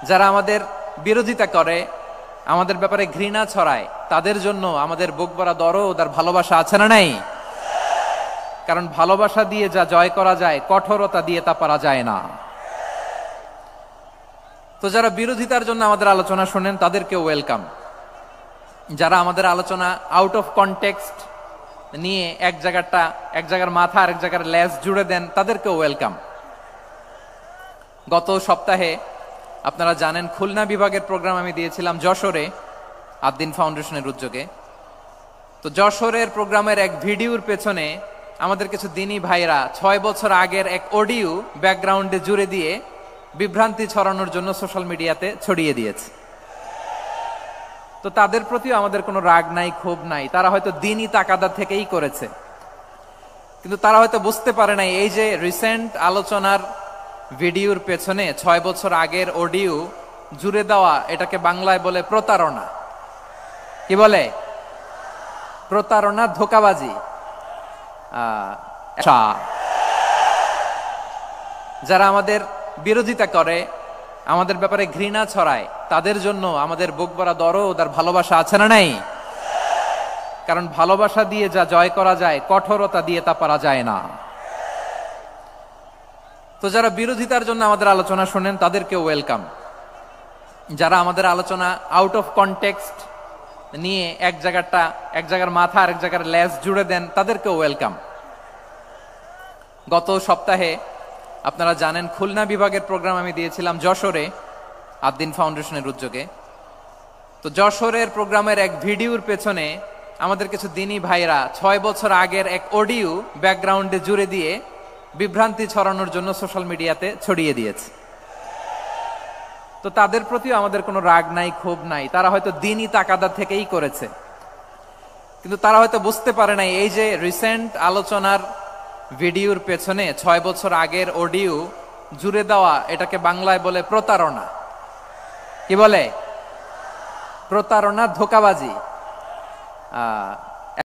যারা আমাদের বিরোধিতা করে, আমাদের ব্যাপারে ঘৃণা ছড়ায়, তাদের জন্য আমাদের বুক ভরা দরদ আর ভালোবাসা আছে না নাই? কারণ ভালোবাসা দিয়ে যা জয় করা যায়, কঠোরতা দিয়ে তা পারা যায় না। তো যারা বিরোধিতার জন্য আমাদের আলোচনা শোনেন তাদেরকে ওয়েলকাম। যারা আমাদের আলোচনা আউট অফ কনটেক্সট নিয়ে এক জায়গার মাথা আর এক জায়গার লেজ জুড়ে দেন, তাদেরকে ওয়েলকাম। গত সপ্তাহে আপনারা জানেন খুলনা বিভাগের প্রোগ্রাম আমি দিয়েছিলাম যশোরে আদ্দিন ফাউন্ডেশনের উদ্যোগে। তো যশোরের প্রোগ্রামের এক ভিডিওর পেছনে আমাদের কিছু দিনী ভাইরা 6 বছর আগের এক অডিও ব্যাকগ্রাউন্ডে জুড়ে দিয়ে বিভ্রান্তি ছড়ানোর জন্য সোশ্যাল মিডিয়াতে ছড়িয়ে দিয়েছে। তো তাদের প্রতিও আমাদের কোনো রাগ নাই, ক্ষোভ নাই। তারা হয়তো দিনী তাকাদা থেকেই করেছে, কিন্তু তারা হয়তো বুঝতে পারে নাই এই যে রিসেন্ট আলোচনার ভিডিওর পেছনে 6 বছর আগের অডিও জুড়ে দেওয়া, এটাকে বাংলায় বলে প্রতারণা। কি বলে? প্রতারণা, ধোঁকাবাজি। যারা আমাদের বিরোধিতা করে, আমাদের ব্যাপারে ঘৃণা ছড়ায়, তাদের জন্য আমাদের বুক ভরা দরদ আর ভালোবাসা আছে না নাই? কারণ ভালোবাসা দিয়ে যা জয় করা যায়, কঠোরতা দিয়ে তা পারা যায় না। তো যারা বিরোধিতার জন্য আমাদের আলোচনা শোনেন তাদেরকে ওয়েলকাম। যারা আমাদের আলোচনা আউট অফ কনটেক্সট নিয়ে এক জায়গার মাথা আর এক জায়গার লেজ জুড়ে দেন, তাদেরকে ওয়েলকাম। গত সপ্তাহে আপনারা জানেন খুলনা বিভাগের প্রোগ্রাম আমি দিয়েছিলাম যশোরে আদ্দিন ফাউন্ডেশনের উদ্যোগে। তো যশোরের প্রোগ্রামের এক ভিডিওর পেছনে আমাদের কিছু দিনী ভাইরা 6 বছর আগের এক অডিও ব্যাকগ্রাউন্ডে জুড়ে দিয়ে বিভ্রান্তি ছড়ানোর জন্য সোশ্যাল মিডিয়াতে ছড়িয়ে দিয়েছে। তো তাদের প্রতিও আমাদের কোনো রাগ নাই, ক্ষোভ নাই। তারা হয়তো দিনী তাকাদা থেকেই করেছে, কিন্তু তারা হয়তো বুঝতে পারে নাই এই যে রিসেন্ট আলোচনার ভিডিওর পেছনে 6 বছর আগের অডিও জুড়ে দেওয়া, এটাকে বাংলায় বলে প্রতারণা। কি বলে? প্রতারণা, ধোঁকাবাজি।